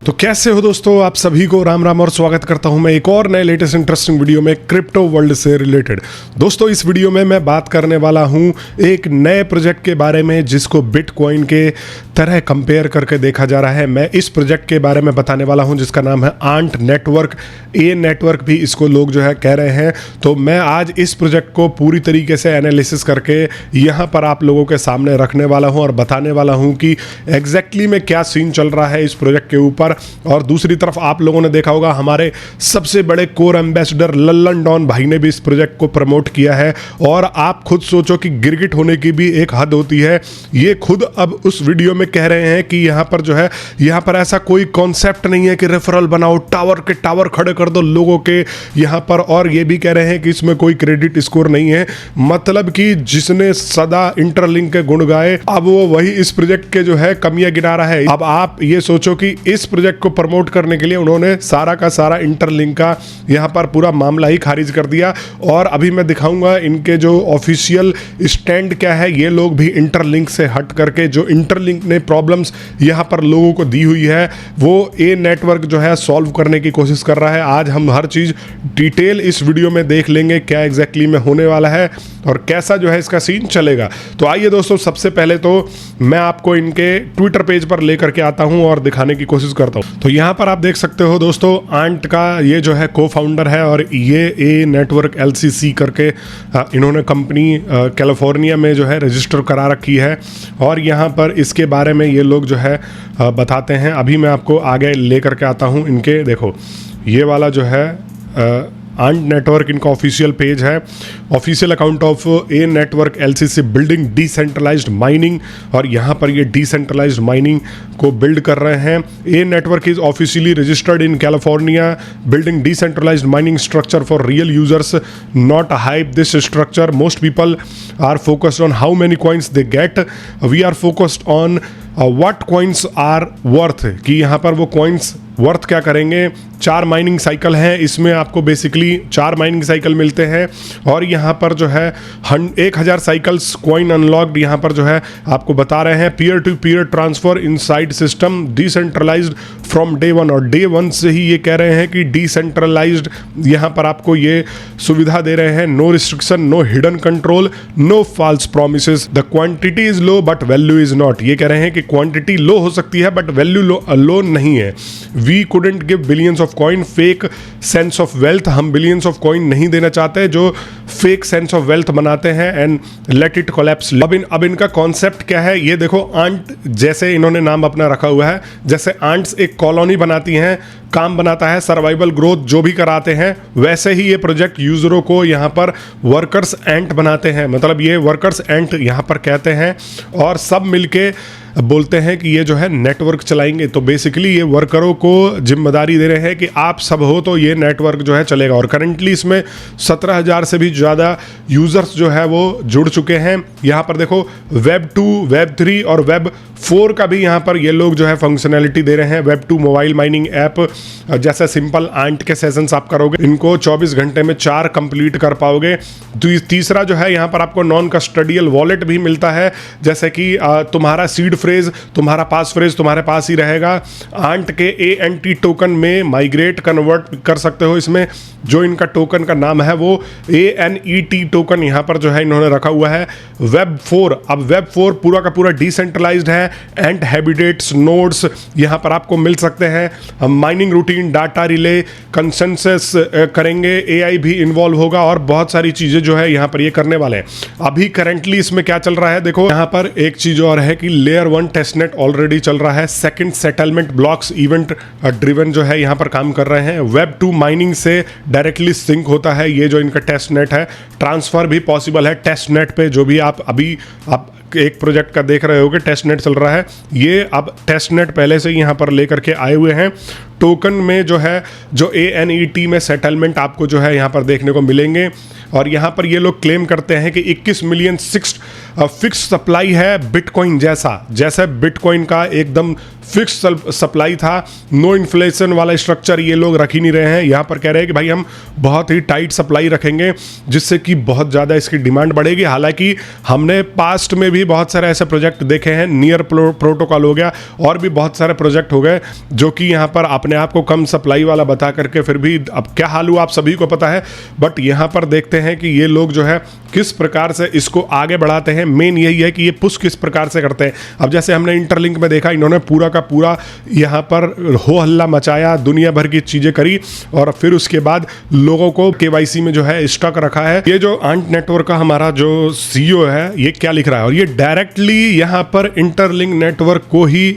तो कैसे हो दोस्तों, आप सभी को राम राम और स्वागत करता हूं मैं एक और नए लेटेस्ट इंटरेस्टिंग वीडियो में क्रिप्टो वर्ल्ड से रिलेटेड। दोस्तों इस वीडियो में मैं बात करने वाला हूं एक नए प्रोजेक्ट के बारे में जिसको बिटकॉइन के तरह कंपेयर करके देखा जा रहा है। मैं इस प्रोजेक्ट के बारे में बताने वाला हूं जिसका नाम है आंट नेटवर्क। ए नेटवर्क भी इसको लोग जो है कह रहे हैं। तो मैं आज इस प्रोजेक्ट को पूरी तरीके से एनालिसिस करके यहाँ पर आप लोगों के सामने रखने वाला हूँ और बताने वाला हूँ कि एग्जैक्टली में क्या सीन चल रहा है इस प्रोजेक्ट के ऊपर। और दूसरी तरफ आप लोगों ने देखा होगा हमारे सबसे बड़े कोर एम्बेसडर लल्लन डॉन भाई ने भी इस प्रोजेक्ट को प्रमोट किया है। और आप खुद सोचो कि गिरगिट होने की भी एक हद होती है। ये खुद अब उस वीडियो में कह रहे हैं कि यहाँ पर जो है यहाँ पर ऐसा कोई कॉन्सेप्ट नहीं है कि रेफरल बनाओ, टावर के टावर खड़े कर दो लोगों के यहाँ पर। और ये भी कह रहे हैं कि इसमें कोई क्रेडिट स्कोर नहीं है। मतलब कि जिसने सदा इंटरलिंक के गुण गाए अब वो वही इस प्रोजेक्ट के जो है कमियां गिना रहा है। अब आप ये सोचो कि इस प्रोजेक्ट को प्रमोट करने के लिए उन्होंने सारा का सारा इंटरलिंक का यहाँ पर पूरा मामला ही खारिज कर दिया। और अभी मैं दिखाऊंगा इनके जो ऑफिशियल स्टैंड क्या है। ये लोग भी इंटरलिंक से हट करके जो इंटरलिंक ने प्रॉब्लम्स यहाँ पर लोगों को दी हुई है वो ए नेटवर्क जो है सॉल्व करने की कोशिश कर रहा है। आज हम हर चीज़ डिटेल इस वीडियो में देख लेंगे क्या एग्जैक्टली में होने वाला है और कैसा जो है इसका सीन चलेगा। तो आइए दोस्तों, सबसे पहले तो मैं आपको इनके ट्विटर पेज पर लेकर के आता हूं और दिखाने की कोशिश करता हूं। तो यहां पर आप देख सकते हो दोस्तों, आंट का ये जो है को फाउंडर है और ये ए नेटवर्क LCC करके इन्होंने कंपनी कैलिफोर्निया में जो है रजिस्टर करा रखी है। और यहां पर इसके बारे में ये लोग जो है बताते हैं। अभी मैं आपको आगे लेकर के आता हूं इनके, देखो ये वाला जो है आंट नेटवर्क इनका ऑफिशियल पेज है। Official account of a network LCC building decentralised mining. और यहाँ पर ये डिसेंट्रलाइज्ड माइनिंग को बिल्ड कर रहे हैं। A network is officially registered in California building decentralised mining structure for real users, not hype this structure. Most people are focused on how many coins they get, we are focused on what coins are worth, कि यहाँ पर वो coins worth क्या करेंगे। 4 mining cycle हैं, इसमें आपको basically 4 mining cycle मिलते हैं। और यहाँ पर जो है 1000 साइकिल्स कॉइन अनलॉक्ड यहाँ पर जो है आपको बता रहे हैं। Peer to peer transfer inside system decentralised from day 1। और डे 1 से ही ये कह रहे हैं कि डिसेंट्रलाइज्ड यहाँ पर आपको ये सुविधा दे रहे हैं। No restriction, no hidden control, no false promises, the quantity is low but value is not. ये कह रहे हैं कि क्वांटिटी लो हो सकती है बट वैल्यू लो नहीं है। We couldn't give billions of coin fake sense of wealth. हम बिलियंस ऑफ कॉइन नहीं देना चाहते जो फेक सेंस ऑफ वेल्थ बनाते हैं एंड लेट इट कोलैप्स। अब इनका कॉन्सेप्ट क्या है ये देखो। आंट जैसे इन्होंने नाम अपना रखा हुआ है, जैसे आंट्स एक कॉलोनी बनाती हैं, काम बनाता है, सर्वाइवल ग्रोथ जो भी कराते हैं, वैसे ही ये प्रोजेक्ट यूजरों को यहाँ पर वर्कर्स एंट बनाते हैं। मतलब ये वर्कर्स एंट यहाँ पर कहते हैं और सब मिलके बोलते हैं कि ये जो है नेटवर्क चलाएंगे। तो बेसिकली ये वर्करों को जिम्मेदारी दे रहे हैं कि आप सब हो तो ये नेटवर्क जो है चलेगा। और करंटली इसमें 17,000 से भी ज़्यादा यूज़र्स जो है वो जुड़ चुके हैं। यहाँ पर देखो वेब 2, वेब 3 और वेब 4 का भी यहाँ पर ये लोग जो है फंक्शनैलिटी दे रहे हैं। वेब 2 मोबाइल माइनिंग ऐप, जैसे सिंपल आंट के सेशंस आप करोगे इनको 24 घंटे में 4 कंप्लीट कर पाओगे। तीसरा जो है यहाँ पर आपको नॉन कस्टडियल वॉलेट भी मिलता है, जैसे कि तुम्हारा सीड फ्रेज, तुम्हारा पास फ्रेज तुम्हारे पास ही रहेगा। आंट के ANT टोकन में माइग्रेट कन्वर्ट कर सकते हो। इसमें जो इनका टोकन का नाम है वो ANET टोकन यहाँ पर जो है इन्होंने रखा हुआ है। वेब 4, अब वेब 4 पूरा का पूरा डिसेंट्रलाइज्ड है। एंड हैबिटेट्स नोड्स यहाँ पर आपको मिल सकते हैं। Mining routine, data relay, consensus करेंगे, AI भी इन्वॉल्व होगा और बहुत सारी चीज़ें जो है यहाँ पर ये करने वाले हैं। अभी करंटली इसमें क्या चल रहा है देखो, यहाँ पर एक चीज़ और है कि लेयर 1 टेस्टनेट ऑलरेडी चल रहा है। Second settlement blocks event driven जो है यहाँ पर काम कर रहे हैं। वेब 2 माइनिंग से डायरेक्टली सिंक होता है ये जो इनका टेस्टनेट है। ट्रांसफर भी पॉसिबल है टेस्टनेट पे, जो भी आप अभी आप एक प्रोजेक्ट का देख रहे होगे टेस्टनेट चल रहा है। ये अब टेस्टनेट पहले से यहाँ पर लेकर के आए हुए हैं। टोकन में जो है जो ANET में सेटलमेंट आपको जो है यहाँ पर देखने को मिलेंगे। और यहाँ पर ये लोग क्लेम करते हैं कि 21 मिलियन फिक्स सप्लाई है बिटकॉइन जैसे बिटकॉइन का एकदम फिक्स सप्लाई था, नो इन्फ्लेशन वाला स्ट्रक्चर ये लोग रख ही नहीं रहे हैं। यहाँ पर कह रहे हैं कि भाई हम बहुत ही टाइट सप्लाई रखेंगे जिससे कि बहुत ज़्यादा इसकी डिमांड बढ़ेगी। हालांकि हमने पास्ट में भी बहुत सारे ऐसे प्रोजेक्ट देखे हैं, नियर प्रोटोकॉल हो गया और भी बहुत सारे प्रोजेक्ट हो गए जो कि यहाँ पर अपने आप को कम सप्लाई वाला बता करके फिर भी अब क्या हाल हुआ आप सभी को पता है। बट यहाँ पर देखते हैं कि ये लोग जो है किस प्रकार से इसको आगे बढ़ाते हैं। मेन यही है कि ये पुश किस प्रकार से करते हैं। अब जैसे हमने इंटरलिंक में देखा, इन्होंने पूरा का पूरा यहाँ पर हो हल्ला मचाया, दुनिया भर की चीजें करी और फिर उसके बाद लोगों को केवाईसी में जो है स्टक रखा है। ये जो आंट नेटवर्क का हमारा जो सीईओ है ये क्या लिख रहा है, और ये डायरेक्टली यहाँ पर इंटरलिंक नेटवर्क को ही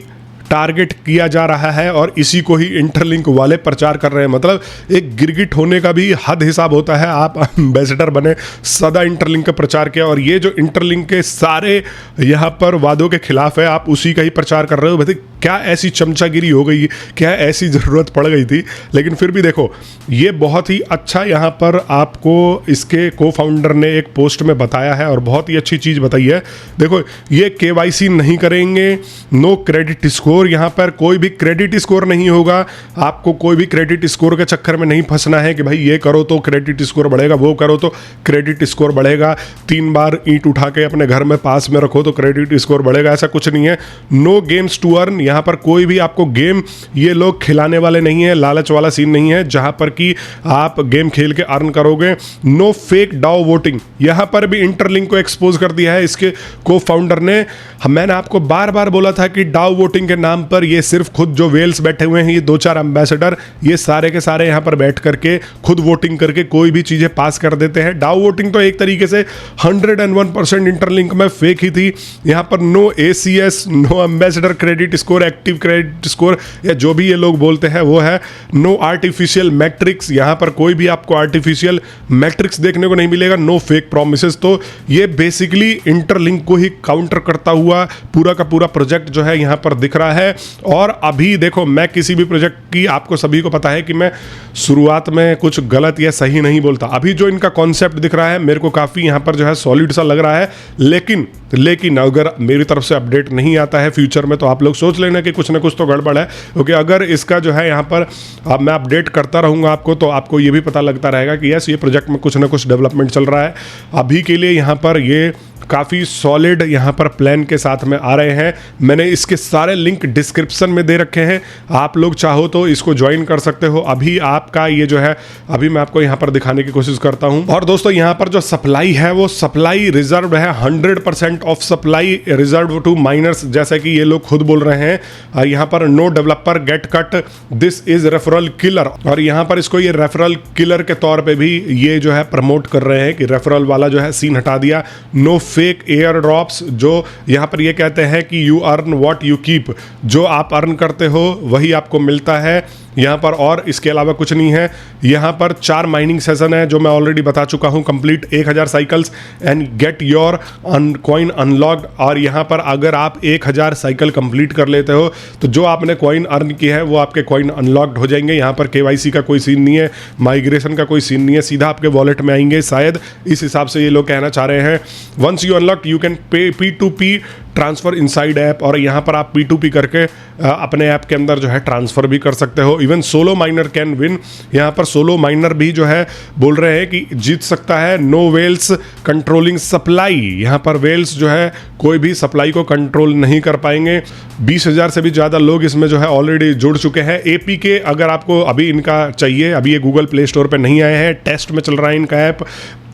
टारगेट किया जा रहा है और इसी को ही इंटरलिंक वाले प्रचार कर रहे हैं। मतलब एक गिरगिट होने का भी हद हिसाब होता है। आप एम्बेसडर बने, सदा इंटरलिंक का प्रचार किया और ये जो इंटरलिंक के सारे यहाँ पर वादों के खिलाफ है, आप उसी का ही प्रचार कर रहे हो। भाई क्या ऐसी चमचागिरी हो गई, क्या ऐसी ज़रूरत पड़ गई थी। लेकिन फिर भी देखो, ये बहुत ही अच्छा यहाँ पर आपको इसके को फाउंडर ने एक पोस्ट में बताया है और बहुत ही अच्छी चीज़ बताई है। देखो, ये केवाईसी नहीं करेंगे, नो क्रेडिट स्कोर, यहाँ पर कोई भी क्रेडिट स्कोर नहीं होगा। आपको कोई भी क्रेडिट स्कोर के चक्कर में नहीं फंसना है कि भाई ये करो तो क्रेडिट स्कोर बढ़ेगा, वो करो तो क्रेडिट स्कोर बढ़ेगा, 3 बार ईंट उठा के अपने घर में पास में रखो तो क्रेडिट स्कोर बढ़ेगा, ऐसा कुछ नहीं है। नो गेम्स टू अर्न, यहाँ पर कोई भी आपको गेम ये लोग खिलाने वाले नहीं है, लालच वाला सीन नहीं है जहां पर कि आप गेम खेल के अर्न करोगे। नो फेक डाओ वोटिंग, यहां पर भी इंटरलिंक को एक्सपोज कर दिया है इसके को फाउंडर ने। मैंने आपको बार बार बोला था कि डाओ वोटिंग के नाम पर ये सिर्फ खुद जो वेल्स बैठे हुए हैं, ये 2-4 एम्बेसडर, ये सारे के सारे यहां पर बैठ करके खुद वोटिंग करके कोई भी चीजें पास कर देते हैं। डाओ वोटिंग तो एक तरीके से 101% इंटरलिंक में फेक ही थी। यहां पर no ACS, no ambassador credit score, active credit score या जो भी ये लोग बोलते हैं वो है। नो आर्टिफिशियल मैट्रिक्स, यहां पर कोई भी आपको आर्टिफिशियल मैट्रिक्स देखने को नहीं मिलेगा। No fake promises. तो ये बेसिकली इंटरलिंक को ही काउंटर करता हुआ पूरा का पूरा प्रोजेक्ट जो है यहां पर दिख रहा है। और अभी देखो, मैं किसी भी प्रोजेक्ट की, आपको सभी को पता है कि मैं शुरुआत में कुछ गलत या सही नहीं बोलता। अभी जो इनका कॉन्सेप्ट दिख रहा है मेरे को काफी यहां पर जो है सॉलिड सा लग रहा है। लेकिन अगर मेरी तरफ से अपडेट नहीं आता है फ्यूचर में तो आप लोग सोच लेना कि कुछ ना कुछ तो गड़बड़ है। क्योंकि अगर इसका जो है यहाँ पर अब मैं अपडेट करता रहूँगा आपको, तो आपको ये भी पता लगता रहेगा कि यस, ये प्रोजेक्ट में कुछ ना कुछ डेवलपमेंट चल रहा है। अभी के लिए यहाँ पर ये काफ़ी सॉलिड यहाँ पर प्लान के साथ में आ रहे हैं। मैंने इसके सारे लिंक डिस्क्रिप्शन में दे रखे हैं, आप लोग चाहो तो इसको ज्वाइन कर सकते हो। अभी आपका ये जो है, अभी मैं आपको यहाँ पर दिखाने की कोशिश करता हूँ। और दोस्तों, यहाँ पर जो सप्लाई है वो सप्लाई रिजर्व है, 100% of supply reserve to miners, जैसे कि ये लोग खुद बोल रहे हैं। यहाँ पर no developer gate cut, this is referral killer, और यहाँ पर इसको ये रेफरल किलर के तौर पे भी ये जो है प्रमोट कर रहे हैं कि रेफरल वाला जो है सीन हटा दिया। नो फेक एयर ड्रॉप्स, जो यहाँ पर ये कहते हैं कि you earn what you keep, जो आप अर्न करते हो वही आपको मिलता है यहाँ पर, और इसके अलावा कुछ नहीं है। यहाँ पर 4 माइनिंग सेशन है जो मैं ऑलरेडी बता चुका हूँ, complete 1000 cycles and get your coin unlocked. और यहाँ पर अगर आप 1000 साइकिल कंप्लीट कर लेते हो तो जो आपने कॉइन अर्न की है वो आपके कॉइन अनलॉक्ड हो जाएंगे। यहाँ पर KYC का कोई सीन नहीं है, माइग्रेशन का कोई सीन नहीं है, सीधा आपके वॉलेट में आएंगे, शायद इस हिसाब से ये लोग कहना चाह रहे हैं। Once you unlocked you can pay P2P transfer inside app, और यहाँ पर आप P2P करके अपने ऐप के अंदर जो है ट्रांसफ़र भी कर सकते हो। Even solo minor can win, यहाँ पर सोलो माइनर भी जो है बोल रहे हैं कि जीत सकता है। नो वेल्स कंट्रोलिंग सप्लाई, यहाँ पर वेल्स जो है कोई भी सप्लाई को कंट्रोल नहीं कर पाएंगे। 20,000 से भी ज़्यादा लोग इसमें जो है ऑलरेडी जुड़ चुके हैं। APK अगर आपको अभी इनका चाहिए, अभी ये गूगल प्ले स्टोर पर नहीं आए हैं, टेस्ट में चल रहा है इनका ऐप,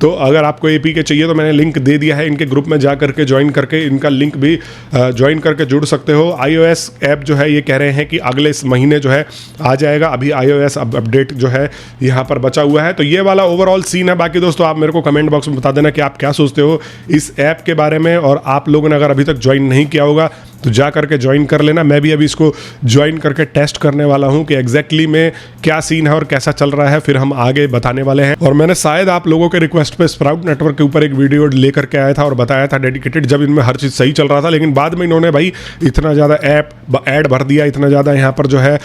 तो अगर आपको APK चाहिए तो मैंने लिंक दे दिया है, इनके ग्रुप में जा करके ज्वाइन करके इनका लिंक भी ज्वाइन करके जुड़ सकते हो। iOS ऐप जो है ये कह रहे हैं कि अगले इस महीने जो है आ जाएगा, अभी iOS अपडेट जो है यहाँ पर बचा हुआ है। तो ये वाला ओवरऑल सीन है। बाकी दोस्तों आप मेरे को कमेंट बॉक्स में बता देना कि आप क्या सोचते हो इस ऐप के बारे में, और आप लोगों ने अगर अभी तक ज्वाइन नहीं किया होगा तो जा करके ज्वाइन कर लेना। मैं भी अभी इसको ज्वाइन करके टेस्ट करने वाला हूँ कि एग्जैक्टली में क्या सीन है और कैसा चल रहा है, फिर हम आगे बताने वाले हैं। और मैंने शायद आप लोगों के रिक्वेस्ट पे स्प्राउट नेटवर्क के ऊपर एक वीडियो लेकर के आया था और बताया था डेडिकेटेड, जब इनमें हर चीज़ सही चल रहा था, लेकिन बाद में इन्होंने भाई इतना ज़्यादा ऐड भर दिया, इतना ज़्यादा यहाँ पर जो है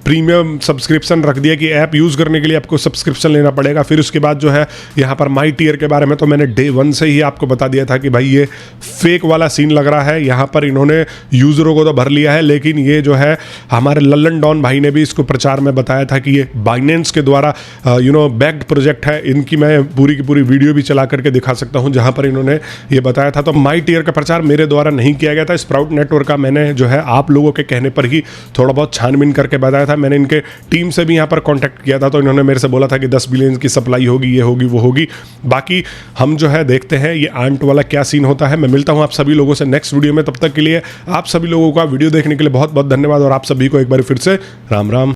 प्रीमियम सब्सक्रिप्शन रख दिया कि ऐप यूज़ करने के लिए आपको सब्सक्रिप्शन लेना पड़ेगा। फिर उसके बाद जो है यहाँ पर माई टियर के बारे में तो मैंने डे 1 से ही आपको बता दिया था कि भाई ये फेक वाला सीन लग रहा है। यहाँ पर इन्होंने यूज़रों को तो भर लिया है, लेकिन ये जो है हमारे लल्लन डॉन भाई ने भी इसको प्रचार में बताया था कि ये बाइनेंस के द्वारा बैक्ड प्रोजेक्ट है। इनकी मैं पूरी की पूरी वीडियो भी चला करके दिखा सकता हूँ जहाँ पर इन्होंने ये बताया था। तो माई टियर का प्रचार मेरे द्वारा नहीं किया गया था, स्प्राउट नेटवर्क का मैंने जो है आप लोगों के कहने पर ही थोड़ा बहुत छानबीन करके बताया था। मैंने इनके टीम से भी यहाँ पर कॉन्टैक्ट किया था, तो इन्होंने मेरे से बोला था कि 10 बिलियन की सप्लाई होगी, ये होगी, वो होगी। बाकी हम जो है देखते हैं ये आंट वाला क्या सीन होता है। मैं मिलता हूँ आप सभी लोगों से नेक्स्ट वीडियो में। तब तक के लिए आप सभी लोगों का वीडियो देखने के लिए बहुत बहुत धन्यवाद और आप सभी को एक बार फिर से राम राम।